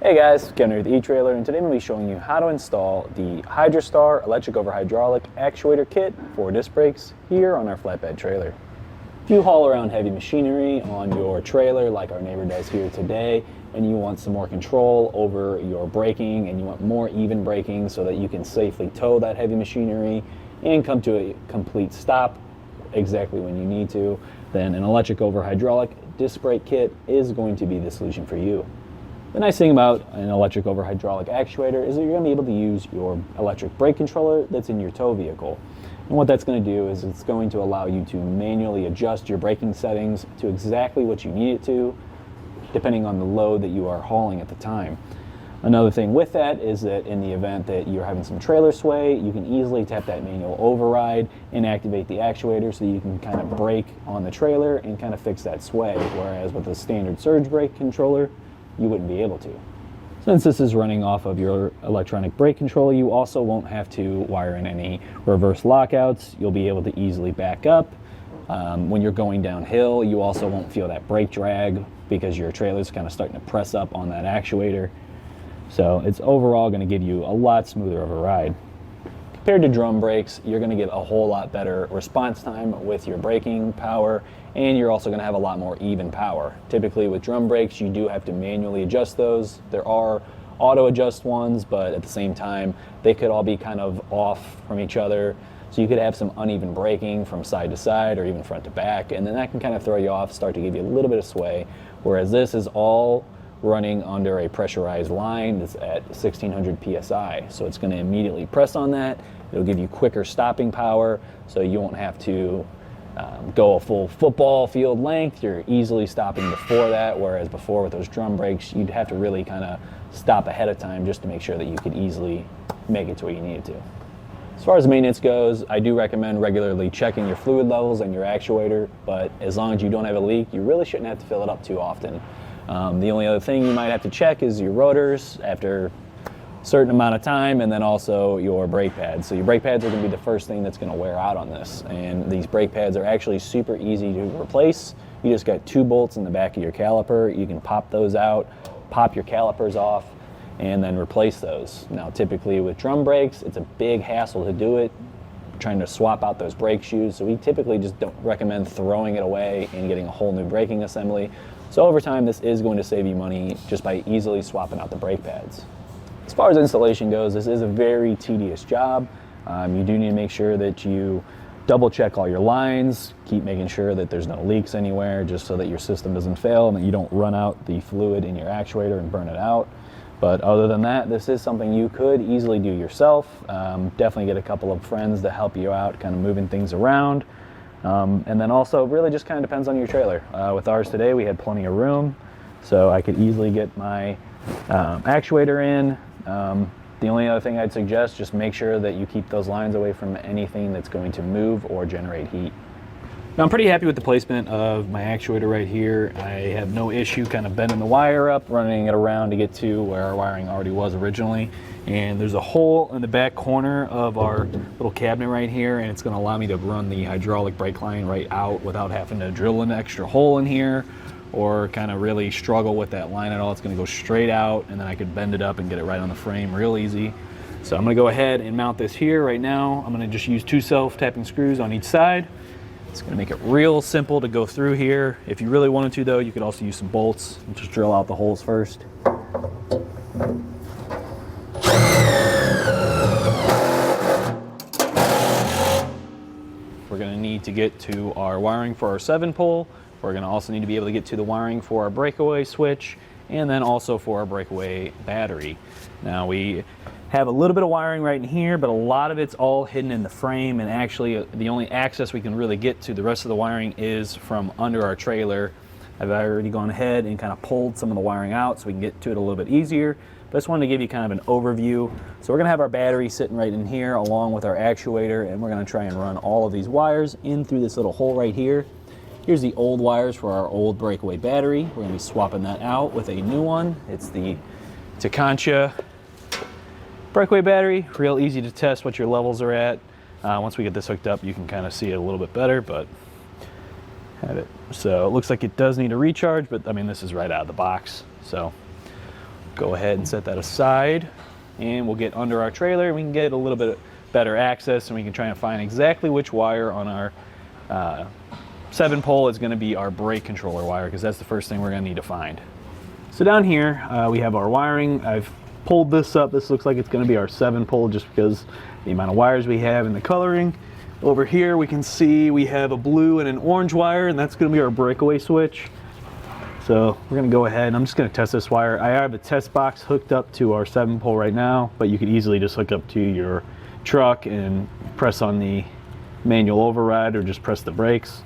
Hey guys, Kevin here with eTrailer, and today I'm going to be showing you how to install the Hydrastar electric over hydraulic actuator kit for disc brakes here on our flatbed trailer. If you haul around heavy machinery on your trailer like our neighbor does here today, and you want some more control over your braking and you want more even braking so that you can safely tow that heavy machinery and come to a complete stop exactly when you need to, then an electric over hydraulic disc brake kit is going to be the solution for you. The nice thing about an electric over hydraulic actuator is that you're going to be able to use your electric brake controller that's in your tow vehicle. And what that's going to do is it's going to allow you to manually adjust your braking settings to exactly what you need it to, depending on the load that you are hauling at the time. Another thing with that is that in the event that you're having some trailer sway, you can easily tap that manual override and activate the actuator so that you can kind of brake on the trailer and kind of fix that sway, whereas with a standard surge brake controller, you wouldn't be able to. Since this is running off of your electronic brake controller, you also won't have to wire in any reverse lockouts. You'll be able to easily back up. When you're going downhill, you also won't feel that brake drag because your trailer is kind of starting to press up on that actuator. So it's overall going to give you a lot smoother of a ride. Compared to drum brakes, you're going to get a whole lot better response time with your braking power, and you're also going to have a lot more even power. Typically with drum brakes, you do have to manually adjust those. There are auto adjust ones, but at the same time, they could all be kind of off from each other. So you could have some uneven braking from side to side or even front to back, and then that can kind of throw you off, start to give you a little bit of sway, whereas this is all running under a pressurized line that's at 1600 psi. So it's going to immediately press on that. It'll give you quicker stopping power, so you won't have to go a full football field length. You're easily stopping before that, whereas before with those drum brakes, you'd have to really kind of stop ahead of time just to make sure that you could easily make it to where you needed to. As far as maintenance goes, I do recommend regularly checking your fluid levels and your actuator, but as long as you don't have a leak, you really shouldn't have to fill it up too often. The only other thing you might have to check is your rotors after a certain amount of time, and then also your brake pads. So your brake pads are going to be the first thing that's going to wear out on this, and these brake pads are actually super easy to replace. You just got 2 bolts in the back of your caliper. You can pop those out, pop your calipers off, and then replace those. Now typically with drum brakes, it's a big hassle to do it, trying to swap out those brake shoes, so we typically just don't recommend throwing it away and getting a whole new braking assembly. So over time, this is going to save you money just by easily swapping out the brake pads. As far as installation goes, this is a very tedious job. You do need to make sure that you double check all your lines, keep making sure that there's no leaks anywhere, just so that your system doesn't fail and that you don't run out the fluid in your actuator and burn it out. But other than that, this is something you could easily do yourself. Definitely get a couple of friends to help you out, kind of moving things around. And then also really just kind of depends on your trailer. With ours today, we had plenty of room, so I could easily get my actuator in. The only other thing I'd suggest, just make sure that you keep those lines away from anything that's going to move or generate heat. Now I'm pretty happy with the placement of my actuator right here. I have no issue kind of bending the wire up, running it around to get to where our wiring already was originally. And there's a hole in the back corner of our little cabinet right here, and it's going to allow me to run the hydraulic brake line right out without having to drill an extra hole in here or kind of really struggle with that line at all. It's going to go straight out, and then I could bend it up and get it right on the frame real easy. So I'm going to go ahead and mount this here right now. I'm going to just use 2 self-tapping screws on each side. It's going to make it real simple to go through here. If you really wanted to, though, you could also use some bolts and just drill out the holes first. We're going to need to get to our wiring for our 7-pole. We're going to also need to be able to get to the wiring for our breakaway switch, and then also for our breakaway battery. Now we have a little bit of wiring right in here, but a lot of it's all hidden in the frame, and actually the only access we can really get to the rest of the wiring is from under our trailer. I've already gone ahead and kind of pulled some of the wiring out so we can get to it a little bit easier, but I just wanted to give you kind of an overview. So we're going to have our battery sitting right in here along with our actuator, and we're going to try and run all of these wires in through this little hole right here. Here's the old wires for our old breakaway battery. We're going to be swapping that out with a new one. It's the Takancha breakaway battery. Real easy to test what your levels are at. Once we get this hooked up, you can kind of see it a little bit better, but have it. So it looks like it does need a recharge, but I mean, this is right out of the box. So Go ahead and set that aside, and we'll get under our trailer. We can get a little bit better access, and we can try and find exactly which wire on our 7-pole is going to be our brake controller wire, because that's the first thing we're going to need to find. So down here we have our wiring. I've pulled this up. This looks like it's going to be our 7-pole just because the amount of wires we have and the coloring. Over here we can see we have a blue and an orange wire, and that's going to be our breakaway switch. So we're going to go ahead and I'm just going to test this wire. I have a test box hooked up to our 7-pole right now, but you could easily just hook up to your truck and press on the manual override or just press the brakes.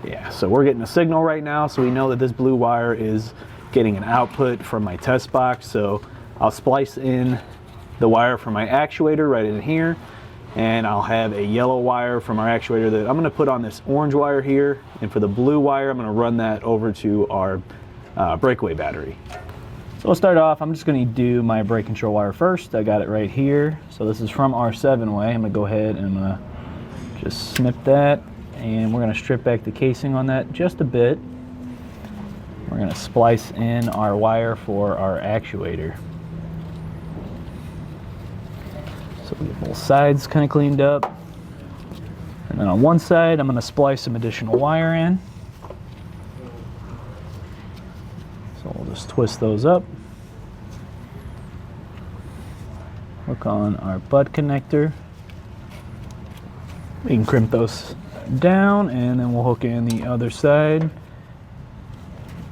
Yeah, so we're getting a signal right now, so we know that this blue wire is getting an output from my test box. So I'll splice in the wire from my actuator right in here, and I'll have a yellow wire from our actuator that I'm going to put on this orange wire here, and for the blue wire I'm going to run that over to our breakaway battery. So we'll start off, I'm just going to do my brake control wire first. I got it right here. So this is from our 7-way. I'm going to go ahead and I'm going to just snip that, and we're going to strip back the casing on that just a bit. We're going to splice in our wire for our actuator. So we get both sides kind of cleaned up. And then on one side, I'm going to splice some additional wire in. So we'll just twist those up. Hook on our butt connector. We can crimp those down, and then we'll hook in the other side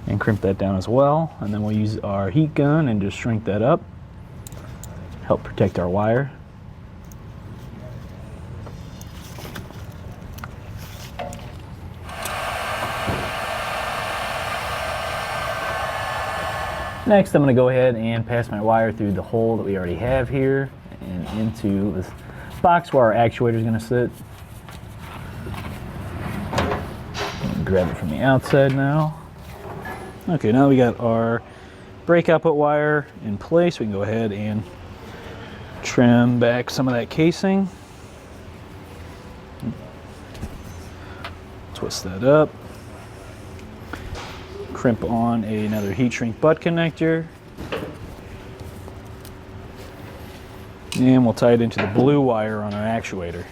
and crimp that down as well. And then we'll use our heat gun and just shrink that up. Help protect our wire. Next, I'm going to go ahead and pass my wire through the hole that we already have here and into this box where our actuator is going to sit. Grab it from the outside now. Okay, now we got our brake output wire in place. We can go ahead and trim back some of that casing. Twist that up. Crimp on another heat shrink butt connector. And we'll tie it into the blue wire on our actuator.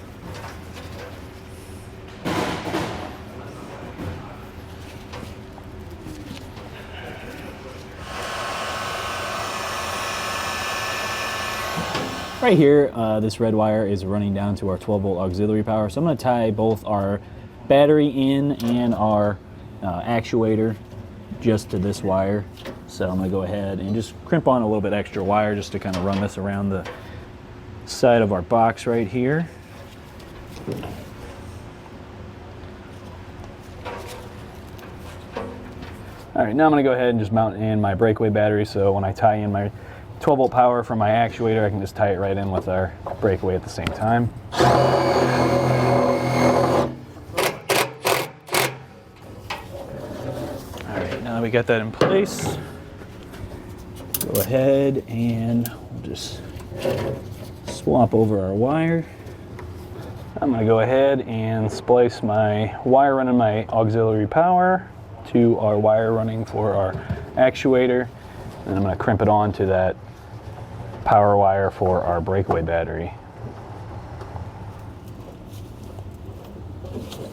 Right here, this red wire is running down to our 12-volt auxiliary power. So I'm going to tie both our battery in and our actuator just to this wire. So I'm going to go ahead and just crimp on a little bit extra wire just to kind of run this around the side of our box right here. All right, now I'm going to go ahead and just mount in my breakaway battery, so when I tie in my 12-volt power from my actuator, I can just tie it right in with our breakaway at the same time. Now we got that in place. Go ahead and we'll just swap over our wire. I'm going to go ahead and splice my wire running my auxiliary power to our wire running for our actuator, and I'm going to crimp it on to that power wire for our breakaway battery.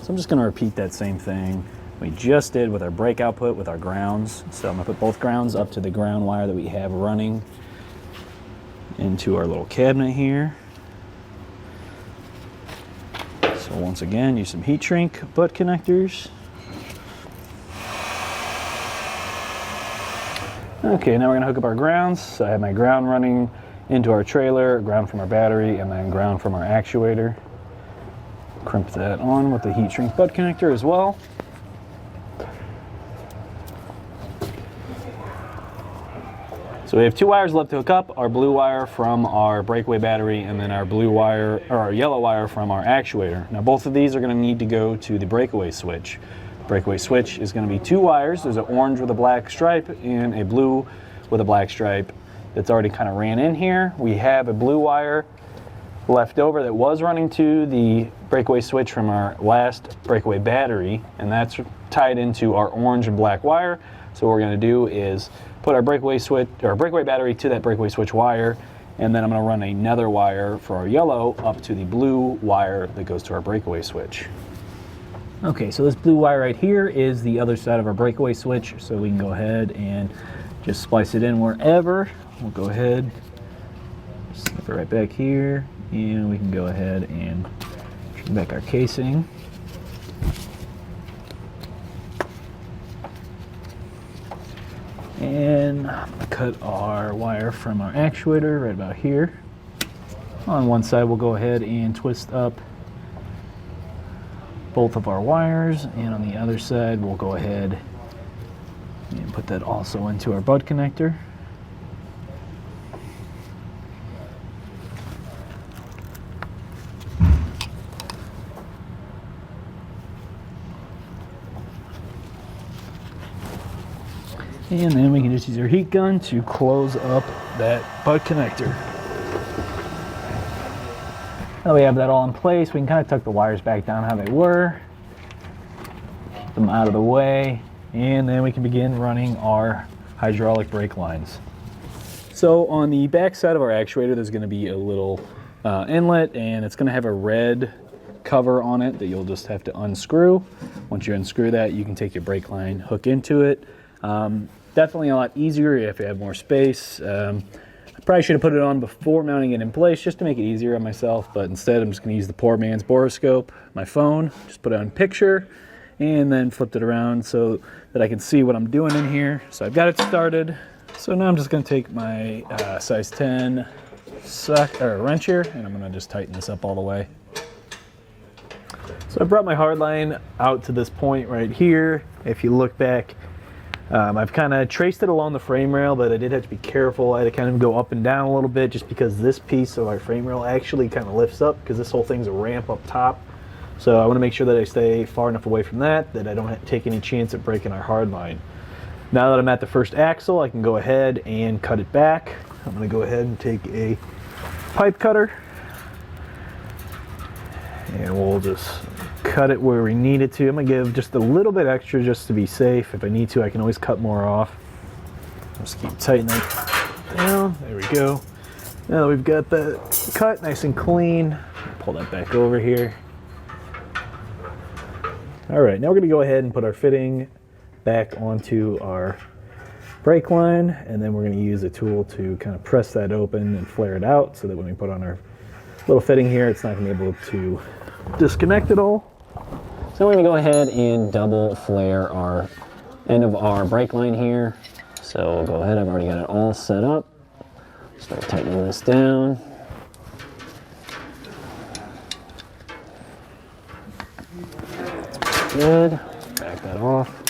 So I'm just going to repeat that same thing we just did with our brake output with our grounds. So I'm going to put both grounds up to the ground wire that we have running into our little cabinet here. So once again, use some heat shrink butt connectors. Okay, now we're going to hook up our grounds. So I have my ground running into our trailer, ground from our battery, and then ground from our actuator. Crimp that on with the heat shrink butt connector as well. So we have two wires left to hook up, our blue wire from our breakaway battery and then our blue wire, or our yellow wire from our actuator. Now both of these are going to need to go to the breakaway switch. Breakaway switch is going to be two wires. There's an orange with a black stripe and a blue with a black stripe that's already kind of ran in here. We have a blue wire left over that was running to the breakaway switch from our last breakaway battery, and that's tied into our orange and black wire. So what we're going to do is put our breakaway switch or breakaway battery to that breakaway switch wire, and then I'm going to run another wire for our yellow up to the blue wire that goes to our breakaway switch. Okay, so this blue wire right here is the other side of our breakaway switch, so we can go ahead and just splice it in wherever. We'll go ahead, snip it right back here, and we can go ahead and trim back our casing. And I'm going to cut our wire from our actuator right about here. On one side, we'll go ahead and twist up both of our wires, and on the other side, we'll go ahead and put that also into our bud connector. And then we can just use our heat gun to close up that bud connector. Now we have that all in place, we can kind of tuck the wires back down how they were, keep them out of the way, and then we can begin running our hydraulic brake lines. So on the back side of our actuator, there's going to be a little inlet, and it's going to have a red cover on it that you'll just have to unscrew. Once you unscrew that, you can take your brake line, hook into it. Definitely a lot easier if you have more space. I probably should have put it on before mounting it in place just to make it easier on myself, but instead I'm just going to use the poor man's borescope, my phone, just put it on picture, and then flipped it around so that I can see what I'm doing in here. So I've got it started. So now I'm just going to take my size 10 wrench here, and I'm going to just tighten this up all the way. So I brought my hard line out to this point right here. If you look back, I've kind of traced it along the frame rail, but I did have to be careful. I had to kind of go up and down a little bit just because this piece of our frame rail actually kind of lifts up because this whole thing's a ramp up top. So I want to make sure that I stay far enough away from that I don't take any chance at breaking our hard line. Now that I'm at the first axle, I can go ahead and cut it back. I'm going to go ahead and take a pipe cutter, and we'll just cut it where we need it to. I'm going to give just a little bit extra just to be safe. If I need to, I can always cut more off. Just keep tightening that down. There we go. Now that we've got that cut nice and clean, pull that back over here. All right, now we're going to go ahead and put our fitting back onto our brake line, and then we're going to use a tool to kind of press that open and flare it out so that when we put on our little fitting here, it's not going to be able to disconnect it all. So we're going to go ahead and double flare our end of our brake line here. So we'll go ahead, I've already got it all set up. Start tightening this down. Good. Back that off.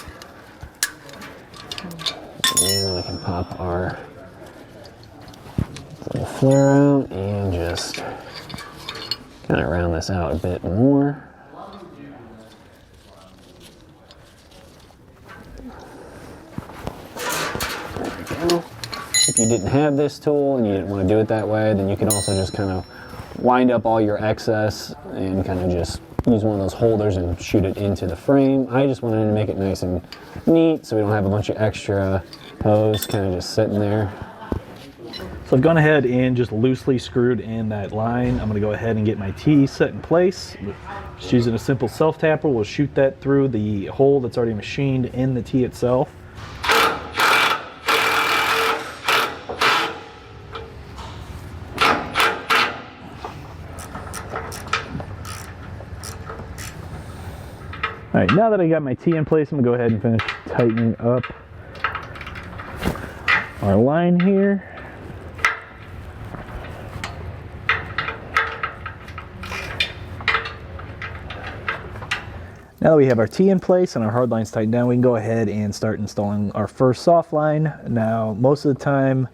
And we can pop our little flare out and just kind of round this out a bit more. If you didn't have this tool and you didn't want to do it that way, then you could also just kind of wind up all your excess and kind of just use one of those holders and shoot it into the frame. I just wanted to make it nice and neat so we don't have a bunch of extra hose kind of just sitting there. So I've gone ahead and just loosely screwed in that line. I'm going to go ahead and get my T set in place. Just using a simple self-tapper, we'll shoot that through the hole that's already machined in the T itself. All right, now that I got my T in place, I'm gonna go ahead and finish tightening up our line here. Now that we have our T in place and our hard lines tightened down, we can go ahead and start installing our first soft line. Now, most of the time,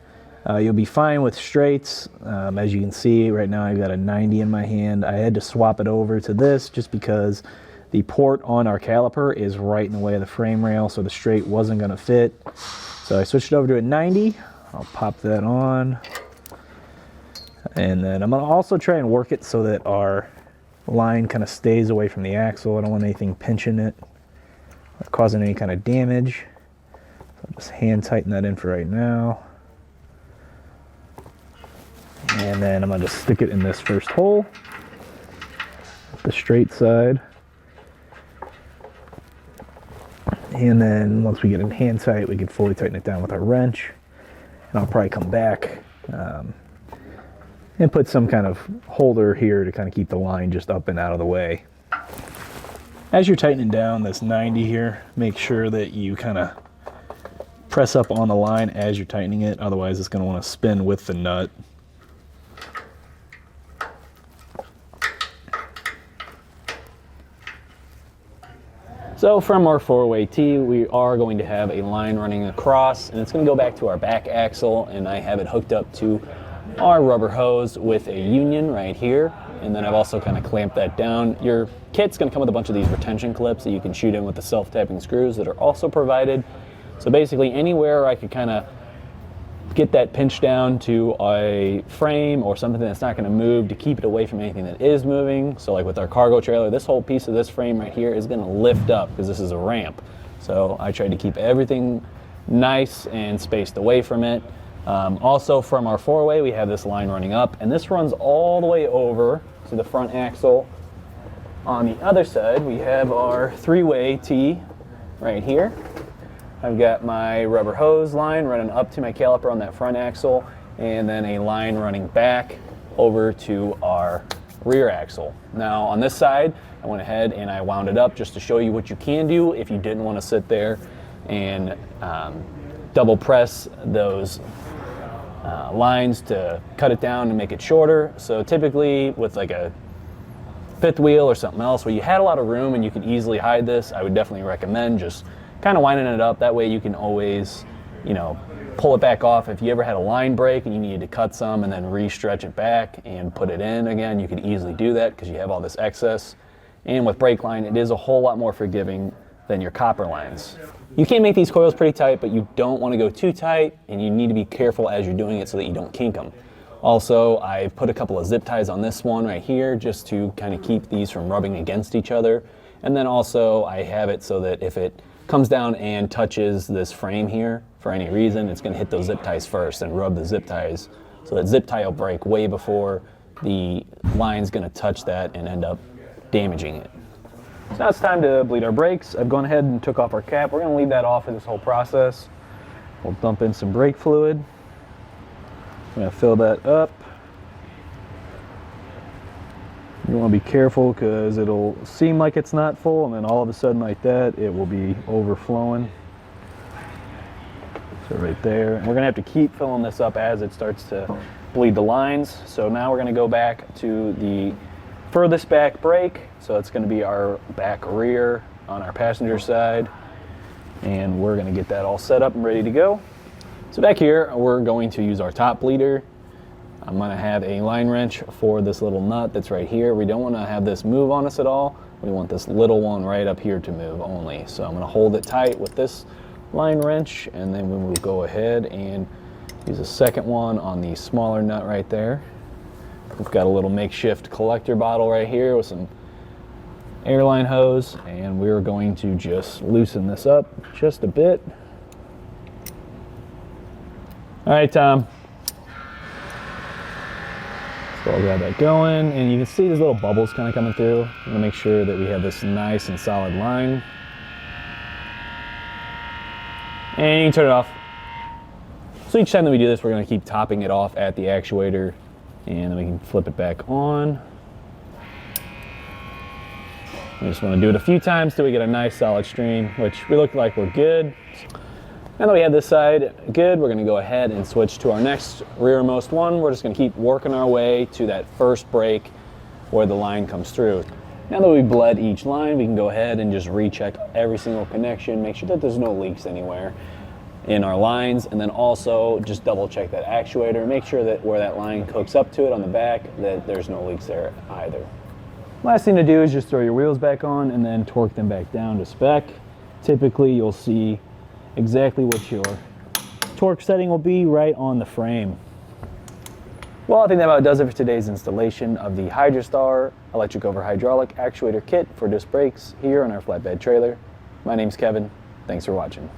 you'll be fine with straights. As you can see, right now I've got a 90 in my hand. I had to swap it over to this just because the port on our caliper is right in the way of the frame rail, so the straight wasn't going to fit. So I switched it over to a 90. I'll pop that on. And then I'm going to also try and work it so that our line kind of stays away from the axle. I don't want anything pinching it or causing any kind of damage. So I'll just hand tighten that in for right now. And then I'm going to just stick it in this first hole, the straight side. And then once we get it hand tight, we can fully tighten it down with our wrench. And I'll probably come back and put some kind of holder here to kind of keep the line just up and out of the way. As you're tightening down this 90 here, make sure that you kind of press up on the line as you're tightening it. Otherwise, it's going to want to spin with the nut. So from our 4-way T, we are going to have a line running across, and it's going to go back to our back axle, and I have it hooked up to our rubber hose with a union right here. And then I've also kind of clamped that down. Your kit's going to come with a bunch of these retention clips that you can shoot in with the self-tapping screws that are also provided. So basically anywhere I could kind of get that pinched down to a frame or something that's not going to move to keep it away from anything that is moving. So like with our cargo trailer, this whole piece of this frame right here is going to lift up because this is a ramp. So I tried to keep everything nice and spaced away from it. Also from our 4-way, we have this line running up, and this runs all the way over to the front axle. On the other side, we have our 3-way T right here. I've got my rubber hose line running up to my caliper on that front axle, and then a line running back over to our rear axle. Now on this side, I went ahead and I wound it up just to show you what you can do if you didn't want to sit there and double press those lines to cut it down and make it shorter. So typically with like a fifth wheel or something else where you had a lot of room and you could easily hide this, I would definitely recommend just kind of winding it up. That way you can always, you know, pull it back off. If you ever had a line break and you needed to cut some and then re-stretch it back and put it in again, you could easily do that because you have all this excess. And with brake line, it is a whole lot more forgiving than your copper lines. You can make these coils pretty tight, but you don't want to go too tight, and you need to be careful as you're doing it so that you don't kink them. Also, I've put a couple of zip ties on this one right here just to kind of keep these from rubbing against each other. And then also I have it so that if it comes down and touches this frame here for any reason, it's going to hit those zip ties first and rub the zip ties. So that zip tie will break way before the line's going to touch that and end up damaging it. So now it's time to bleed our brakes. I've gone ahead and took off our cap. We're going to leave that off for this whole process. We'll dump in some brake fluid. I'm going to fill that up. You want to be careful because it'll seem like it's not full, and then all of a sudden like that, it will be overflowing. So right there. And we're going to have to keep filling this up as it starts to bleed the lines. So now we're going to go back to the furthest back brake. So it's going to be our back rear on our passenger side. And we're going to get that all set up and ready to go. So back here, we're going to use our top bleeder. I'm going to have a line wrench for this little nut that's right here. We don't want to have this move on us at all. We want this little one right up here to move only. So I'm going to hold it tight with this line wrench, and then we will go ahead and use a second one on the smaller nut right there. We've got a little makeshift collector bottle right here with some airline hose, and we're going to just loosen this up just a bit. All right, Tom. So I'll grab that going, and you can see these little bubbles kind of coming through. I'm going to make sure that we have this nice and solid line. And you can turn it off. So each time that we do this, we're going to keep topping it off at the actuator, and then we can flip it back on. We just want to do it a few times till we get a nice solid stream, which we look like we're good. Now that we have this side good, we're going to go ahead and switch to our next rearmost one. We're just going to keep working our way to that first brake where the line comes through. Now that we've bled each line, we can go ahead and just recheck every single connection, make sure that there's no leaks anywhere in our lines, and then also just double check that actuator, make sure that where that line hooks up to it on the back, that there's no leaks there either. Last thing to do is just throw your wheels back on and then torque them back down to spec. Typically you'll see exactly what your torque setting will be right on the frame. Well, I think that about does it for today's installation of the Hydrastar electric over hydraulic actuator kit for disc brakes here on our flatbed trailer. My name's Kevin. Thanks for watching.